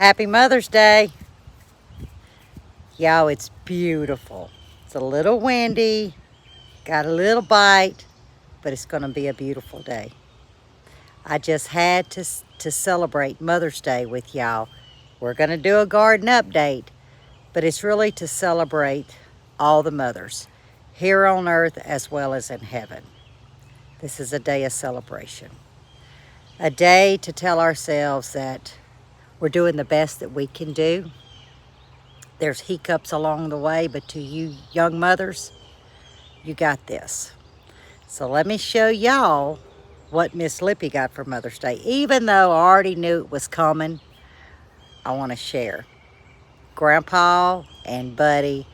Happy Mother's Day. Y'all, it's beautiful. It's a little windy, got a little bite, but it's gonna be a beautiful day. I just had to celebrate Mother's Day with y'all. We're gonna do a garden update, but it's really to celebrate all the mothers here on earth as well as in heaven. This is a day of celebration. A day to tell ourselves that we're doing the best that we can do. There's hiccups along the way, but to you young mothers, you got this. So let me show y'all what Miss Lippy got for Mother's Day. Even though I already knew it was coming, I want to share. Grandpa and Buddy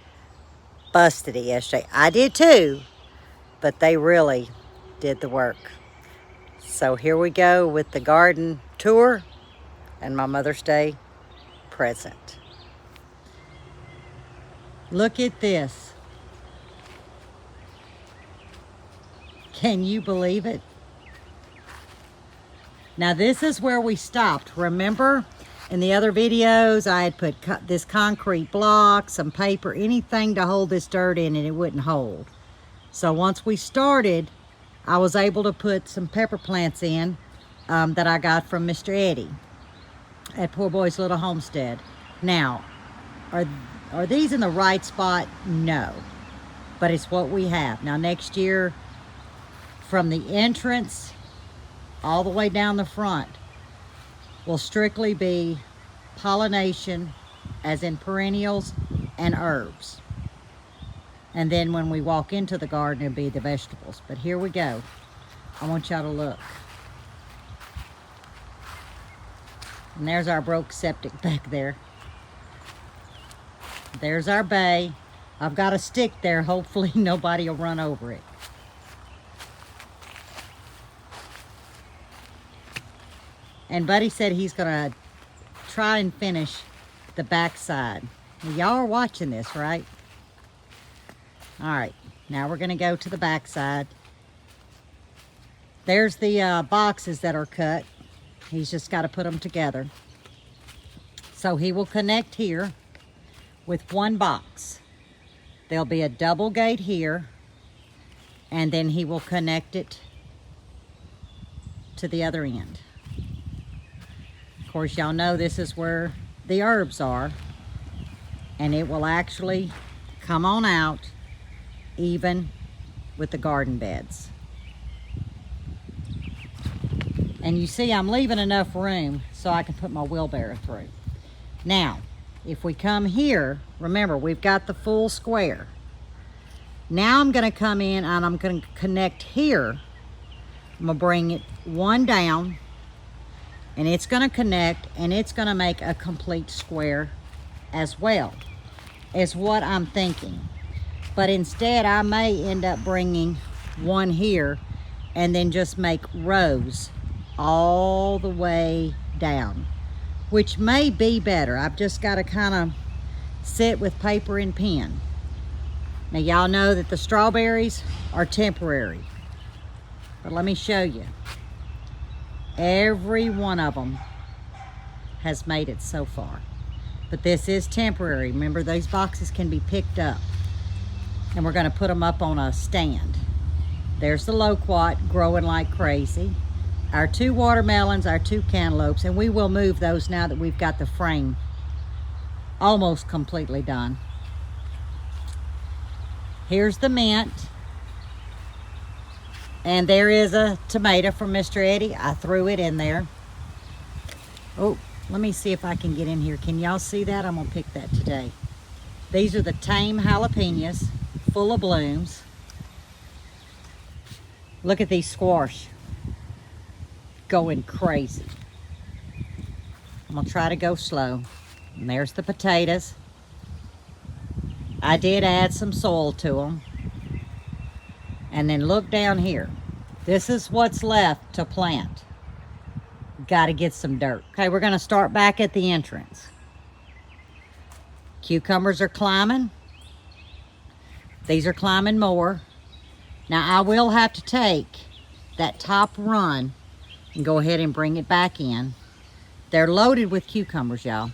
busted it yesterday. I did too, but they really did the work. So here we go with the garden tour and my Mother's Day present. Look at this. Can you believe it? Now this is where we stopped. Remember in the other videos I had put this concrete block, some paper, anything to hold this dirt in and it wouldn't hold. So once we started, I was able to put some pepper plants in that I got from Mr. Eddie at Poor Boy's Little Homestead. Now, are these in the right spot? No, but it's what we have. Now next year, from the entrance all the way down the front, will strictly be pollination, as in perennials and herbs. And then when we walk into the garden, it'll be the vegetables. But here we go. I want y'all to look. And there's our broke septic back there. There's our bay. I've got a stick there. Hopefully nobody will run over it. And Buddy said he's gonna try and finish the back side. Y'all are watching this, right? All right, now we're gonna go to the back side. There's the boxes that are cut. He's just got to put them together. So he will connect here with one box. There'll be a double gate here, and then he will connect it to the other end. Of course, y'all know this is where the herbs are, and it will actually come on out even with the garden beds. And you see I'm leaving enough room so I can put my wheelbarrow through. Now, if we come here, remember we've got the full square. Now I'm gonna come in and I'm gonna connect here. I'm gonna bring it one down and it's gonna connect and it's gonna make a complete square as well, is what I'm thinking. But instead I may end up bringing one here and then just make rows all the way down, which may be better. I've just got to kind of sit with paper and pen. Now y'all know that the strawberries are temporary, but let me show you. Every one of them has made it so far, but this is temporary. Remember, those boxes can be picked up, and we're going to put them up on a stand. There's the loquat growing like crazy. Our 2 watermelons, our 2 cantaloupes, and we will move those now that we've got the frame almost completely done. Here's the mint. And there is a tomato from Mr. Eddie. I threw it in there. Oh, let me see if I can get in here. Can y'all see that? I'm gonna pick that today. These are the tame jalapenos, full of blooms. Look at these squash. Going crazy. I'm gonna try to go slow. And there's the potatoes. I did add some soil to them. And then look down here. This is what's left to plant. Got to get some dirt. Okay, we're gonna start back at the entrance. Cucumbers are climbing. These are climbing more. Now I will have to take that top run and go ahead and bring it back in They're loaded with cucumbers, y'all.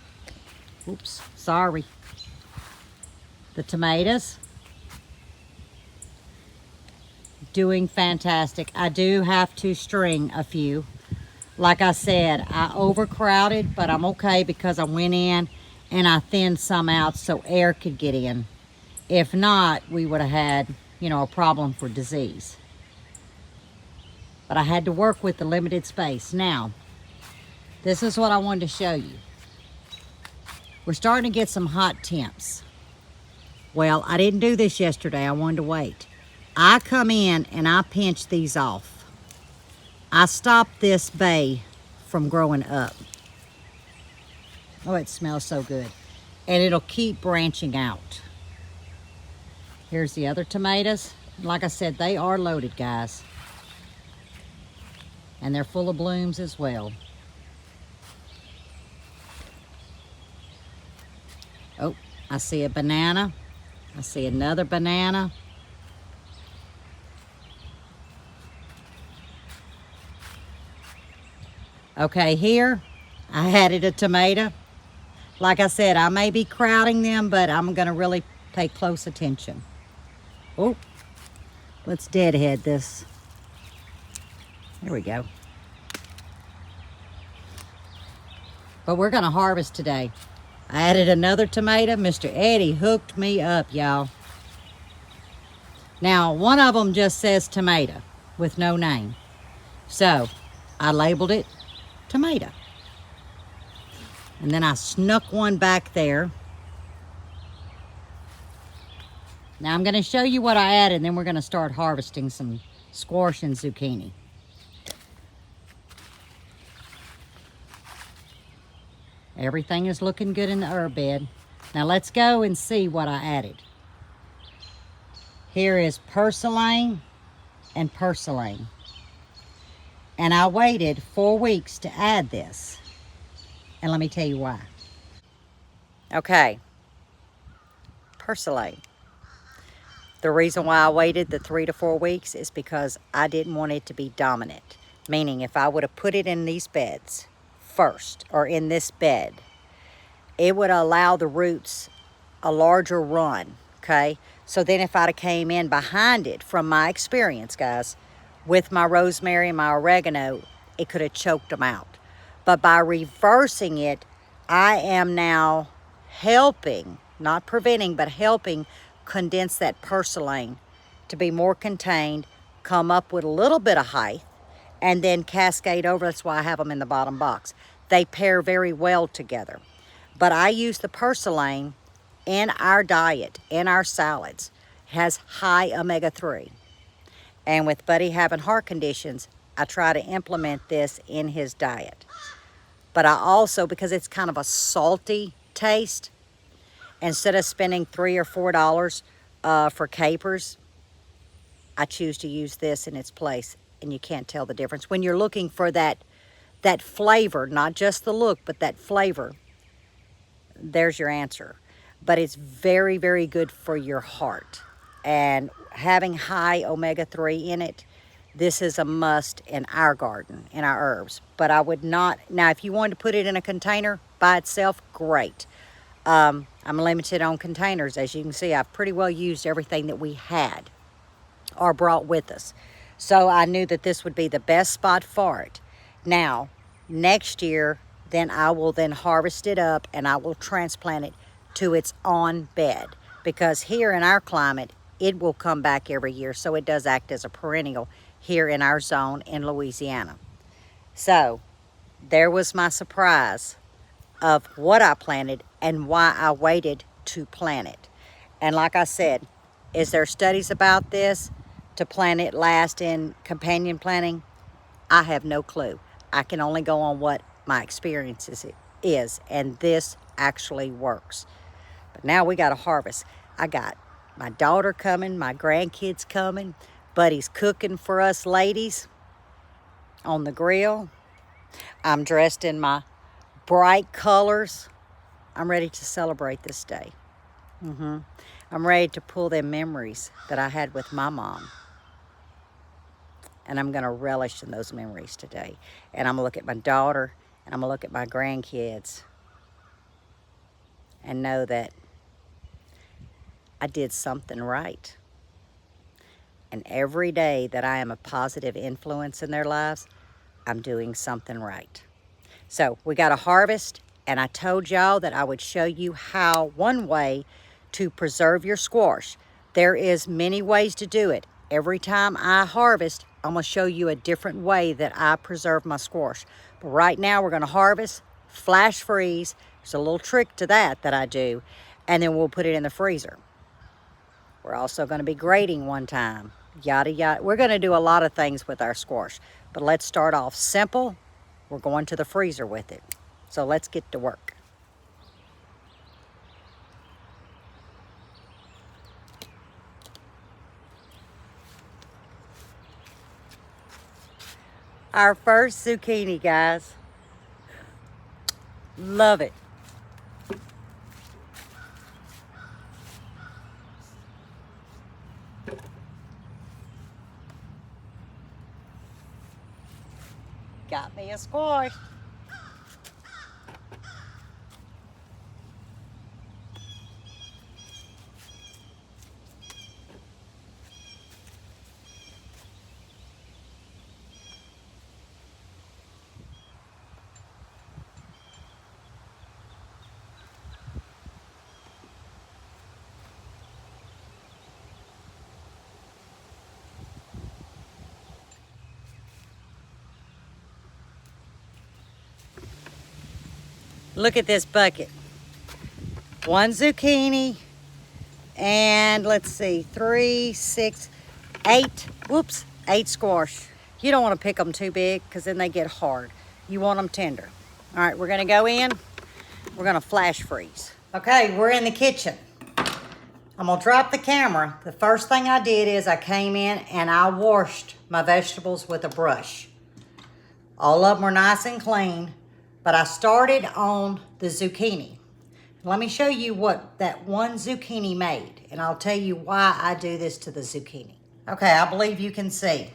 Oops, sorry. The tomatoes, doing fantastic. I do have to string a few. Like I said, I overcrowded, but I'm okay because I went in and I thinned some out so air could get in. If not, we would have had, you know, a problem for disease. But I had to work with the limited space. Now, this is what I wanted to show you. We're starting to get some hot temps. Well, I didn't do this yesterday. I wanted to wait. I come in and I pinch these off. I stopped this bay from growing up. Oh, it smells so good. And it'll keep branching out. Here's the other tomatoes. Like I said, they are loaded, guys. And they're full of blooms as well. Oh, I see a banana. I see another banana. Okay, here I added a tomato. Like I said, I may be crowding them, but I'm gonna really pay close attention. Oh, let's deadhead this. There we go. But we're gonna harvest today. I added another tomato. Mr. Eddie hooked me up, y'all. Now, one of them just says tomato with no name. So, I labeled it tomato. And then I snuck one back there. Now I'm gonna show you what I added, and then we're gonna start harvesting some squash and zucchini. Everything is looking good in the herb bed. Now let's go and see what I added. Here is purslane and purslane. And I waited 4 weeks to add this. And let me tell you why. Okay, purslane. The reason why I waited the 3 to 4 weeks is because I didn't want it to be dominant. Meaning if I would have put it in these beds first, or in this bed, it would allow the roots a larger run, okay? So then if I'd have came in behind it, from my experience, guys, with my rosemary and my oregano, it could have choked them out. But by reversing it, I am now helping, not preventing, but helping condense that purslane to be more contained, come up with a little bit of height, and then cascade over. That's why I have them in the bottom box. They pair very well together. But I use the purslane in our diet, in our salads. It has high omega-3. And with Buddy having heart conditions, I try to implement this in his diet. But I also, because it's kind of a salty taste, instead of spending $3 or $4 for capers, I choose to use this in its place. And you can't tell the difference. When you're looking for that flavor, not just the look, but that flavor, there's your answer. But it's very, very good for your heart. And having high omega-3 in it, this is a must in our garden, in our herbs. But I would not, now if you wanted to put it in a container by itself, great. I'm limited on containers. As you can see, I've pretty well used everything that we had or brought with us. So I knew that this would be the best spot for it. Now, next year, then I will then harvest it up and I will transplant it to its own bed. Because here in our climate, it will come back every year. So it does act as a perennial here in our zone in Louisiana. So there was my surprise of what I planted and why I waited to plant it. And like I said, is there studies about this to plant it last in companion planting? I have no clue. I can only go on what my experience is, and this actually works. But now we got to harvest. I got my daughter coming, my grandkids coming, Buddy's cooking for us ladies on the grill. I'm dressed in my bright colors. I'm ready to celebrate this day. I'm ready to pull them memories that I had with my mom. And I'm going to relish in those memories today. And I'm going to look at my daughter And I'm gonna look at my grandkids and know that I did something right. And every day that I am a positive influence in their lives, I'm doing something right. So we got to harvest, and I told y'all that I would show you how one way to preserve your squash. There is many ways to do it. Every time I harvest, I'm going to show you a different way that I preserve my squash. But right now we're going to harvest, flash freeze. There's a little trick to that I do, and then we'll put it in the freezer. We're also going to be grading one time, yada, yada. We're going to do a lot of things with our squash, but let's start off simple. We're going to the freezer with it. So let's get to work. Our first zucchini, guys. Love it. Got me a squash. Look at this bucket. One zucchini, and let's see, 3, 6, 8, whoops, 8 squash. You don't want to pick them too big because then they get hard. You want them tender. All right, we're gonna go in. We're gonna flash freeze. Okay, we're in the kitchen. I'm gonna drop the camera. The first thing I did is I came in and I washed my vegetables with a brush. All of them were nice and clean, but I started on the zucchini. Let me show you what that one zucchini made, and I'll tell you why I do this to the zucchini. Okay, I believe you can see.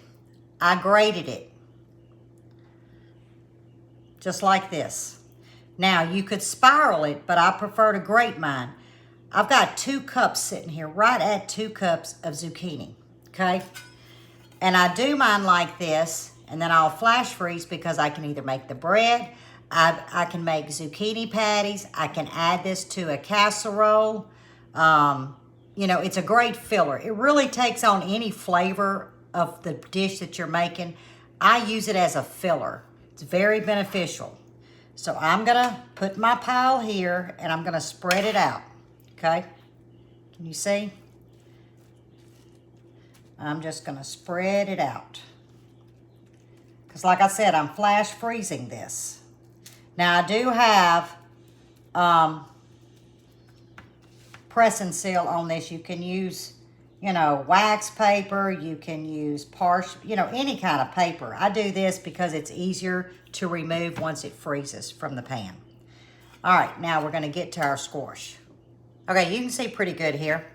I grated it, just like this. Now, you could spiral it, but I prefer to grate mine. I've got 2 cups sitting here, right at 2 cups of zucchini, okay? And I do mine like this, and then I'll flash freeze because I can either make the bread, I can make zucchini patties, I can add this to a casserole. You know, it's a great filler. It really takes on any flavor of the dish that you're making. I use it as a filler. It's very beneficial. So I'm gonna put my pile here and I'm gonna spread it out, okay? Can you see? I'm just gonna spread it out. Because like I said, I'm flash freezing this. Now I do have press and seal on this. You can use, you know, wax paper. You can use any kind of paper. I do this because it's easier to remove once it freezes from the pan. All right, now we're gonna get to our squash. Okay, you can see pretty good here.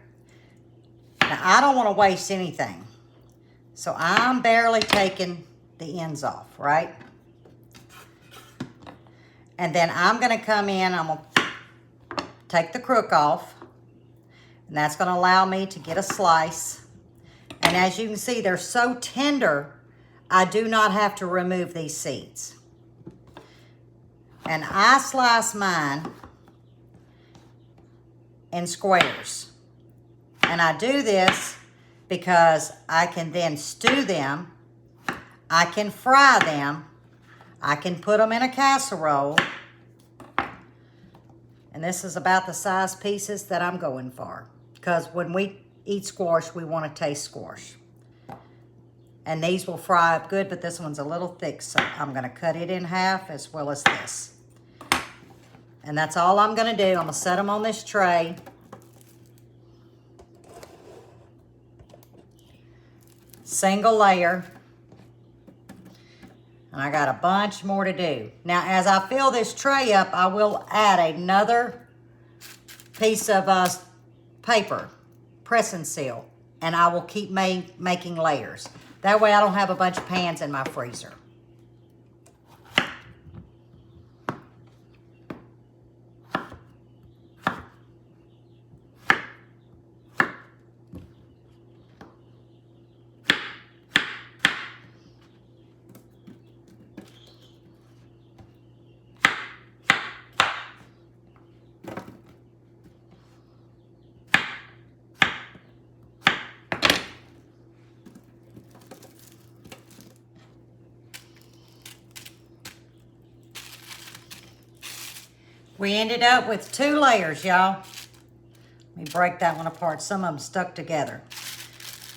Now I don't wanna waste anything. So I'm barely taking the ends off, right? And then I'm gonna come in, I'm gonna take the crook off, and that's gonna allow me to get a slice. And as you can see, they're so tender, I do not have to remove these seeds. And I slice mine in squares. And I do this because I can then stew them, I can fry them, I can put them in a casserole, and this is about the size pieces that I'm going for. Because when we eat squash, we want to taste squash. And these will fry up good, but this one's a little thick, so I'm going to cut it in half as well as this. And that's all I'm going to do. I'm going to set them on this tray. Single layer. And I got a bunch more to do. Now, as I fill this tray up, I will add another piece of paper, press and seal, and I will keep making layers. That way I don't have a bunch of pans in my freezer. We ended up with 2 layers, y'all. Let me break that one apart. Some of them stuck together.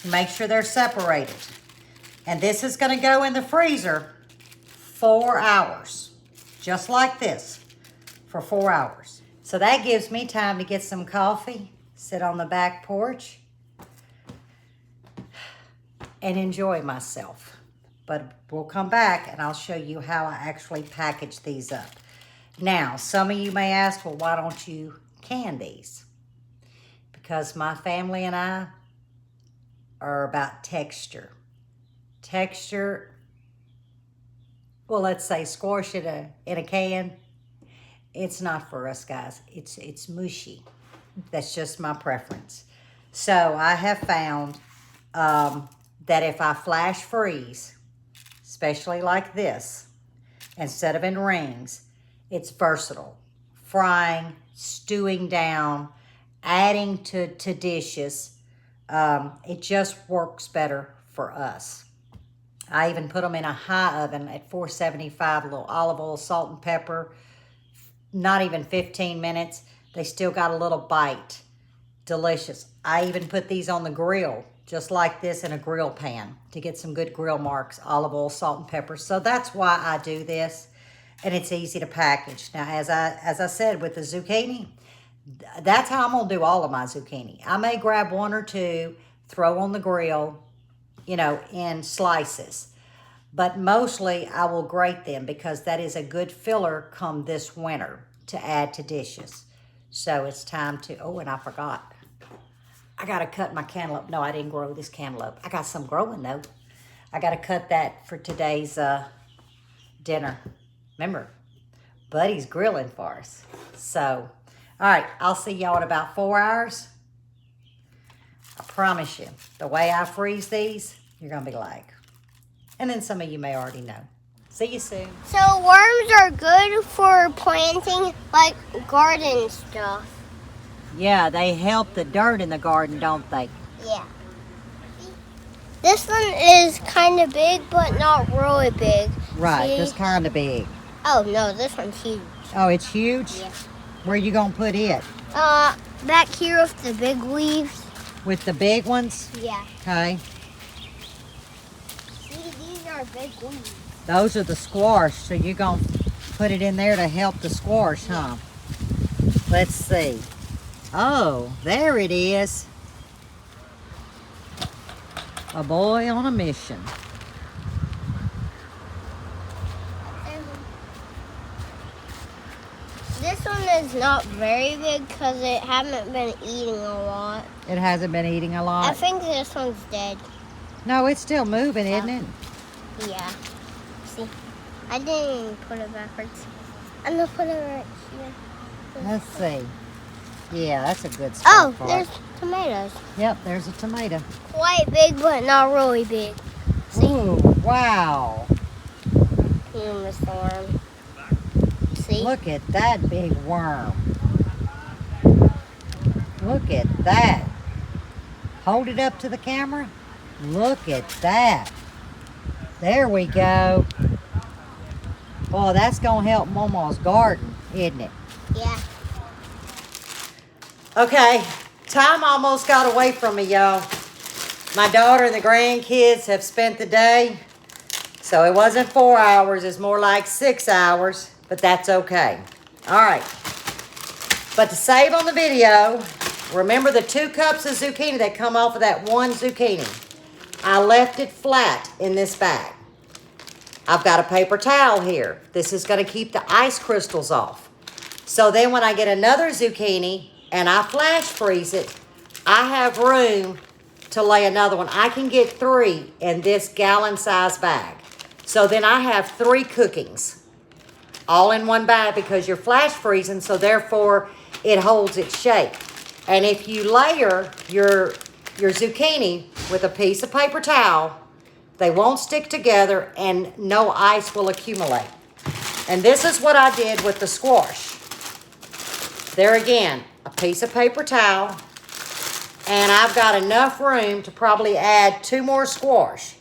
Make sure they're separated. And this is gonna go in the freezer 4 hours, just like this, for 4 hours. So that gives me time to get some coffee, sit on the back porch, and enjoy myself. But we'll come back and I'll show you how I actually package these up. Now, some of you may ask, well, why don't you can these? Because my family and I are about texture. Texture, well, let's say squash in a can. It's not for us, guys. It's mushy. That's just my preference. So I have found that if I flash freeze, especially like this, instead of in rings, it's versatile. Frying, stewing down, adding to dishes. It just works better for us. I even put them in a high oven at 475, a little olive oil, salt and pepper. Not even 15 minutes. They still got a little bite. Delicious. I even put these on the grill, just like this, in a grill pan to get some good grill marks, olive oil, salt and pepper. So that's why I do this, and it's easy to package. Now, as I said with the zucchini, that's how I'm gonna do all of my zucchini. I may grab 1 or 2, throw on the grill, you know, in slices. But mostly I will grate them because that is a good filler come this winter to add to dishes. So it's time to, oh, and I forgot. I gotta cut my cantaloupe. No, I didn't grow this cantaloupe. I got some growing though. I gotta cut that for today's dinner. Remember, Buddy's grilling for us. So, all right, I'll see y'all in about 4 hours. I promise you, the way I freeze these, you're gonna be like, and then some of you may already know. See you soon. So worms are good for planting like garden stuff. Yeah, they help the dirt in the garden, don't they? Yeah. This one is kind of big, but not really big. Right, See? just kind of big. Oh no, this one's huge. Oh, it's huge? Yeah. Where you gonna put it? Back here with the big leaves. With the big ones? Yeah. Okay. See, these are big leaves. Those are the squash, so you're gonna put it in there to help the squash, huh? Let's see. Oh, there it is. A boy on a mission. This one is not very big because it hasn't been eating a lot. It hasn't been eating a lot? I think this one's dead. No, it's still moving, isn't it? Yeah. See, I didn't even put it backwards. I'm gonna put it right here. Let's see. Yeah, that's a good spot for there's it. tomatoes. Yep, there's a tomato. Quite big, but not really big. See? Ooh, wow. You missed the worm. See? Look at that big worm. Look at that. Hold it up to the camera. Look at that. There we go. Boy, that's going to help Mama's garden, isn't it? Yeah. Okay, time almost got away from me, y'all. My daughter and the grandkids have spent the day. So it wasn't 4 hours, it's more like 6 hours, but that's okay. All right. But to save on the video, remember the 2 cups of zucchini that come off of that 1 zucchini. I left it flat in this bag. I've got a paper towel here. This is going to keep the ice crystals off. So then when I get another zucchini and I flash freeze it, I have room to lay another one. I can get 3 in this gallon size bag. So then I have 3 cookings all in one bag because you're flash freezing, so therefore it holds its shape. And if you layer your zucchini with a piece of paper towel, they won't stick together and no ice will accumulate. And this is what I did with the squash. There again, a piece of paper towel, and I've got enough room to probably add 2 more squash.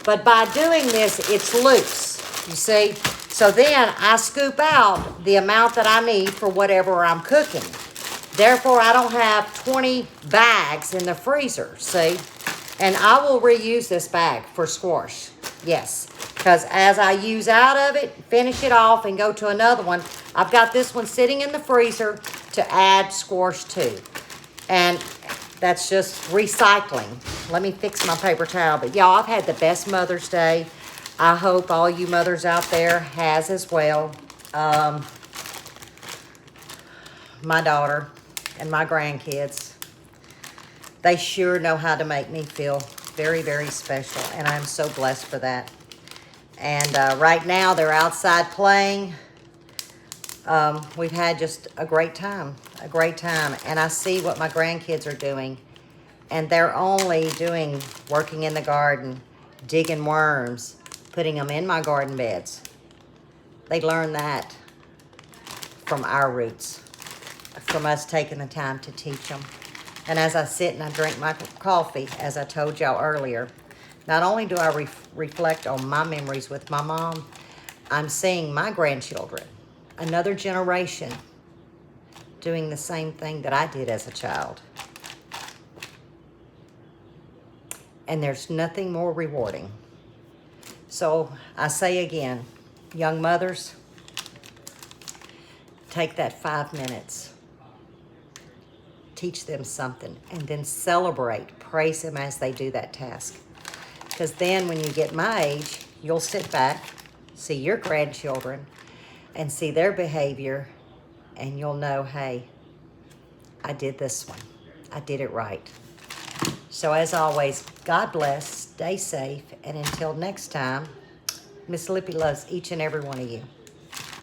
But by doing this, it's loose, you see? So then I scoop out the amount that I need for whatever I'm cooking. Therefore, I don't have 20 bags in the freezer, see? And I will reuse this bag for squash, yes. Because as I use out of it, finish it off and go to another one, I've got this one sitting in the freezer to add squash to. And that's just recycling. Let me fix my paper towel. But y'all, I've had the best Mother's Day. I hope all you mothers out there has as well. My daughter and my grandkids, they sure know how to make me feel very, very special. And I'm so blessed for that. And right now, they're outside playing. We've had just a great time, And I see what my grandkids are doing. And they're only working in the garden, digging worms, putting them in my garden beds. They learned that from our roots, from us taking the time to teach them. And as I sit and I drink my coffee, as I told y'all earlier, not only do I reflect on my memories with my mom, I'm seeing my grandchildren, another generation, doing the same thing that I did as a child. And there's nothing more rewarding. So I say again, young mothers, take that 5 minutes. Teach them something and then celebrate, praise them as they do that task. Because then when you get my age, you'll sit back, see your grandchildren, and see their behavior, and you'll know, hey, I did this one. I did it right. So as always, God bless, stay safe, and until next time, Miss Lippy loves each and every one of you.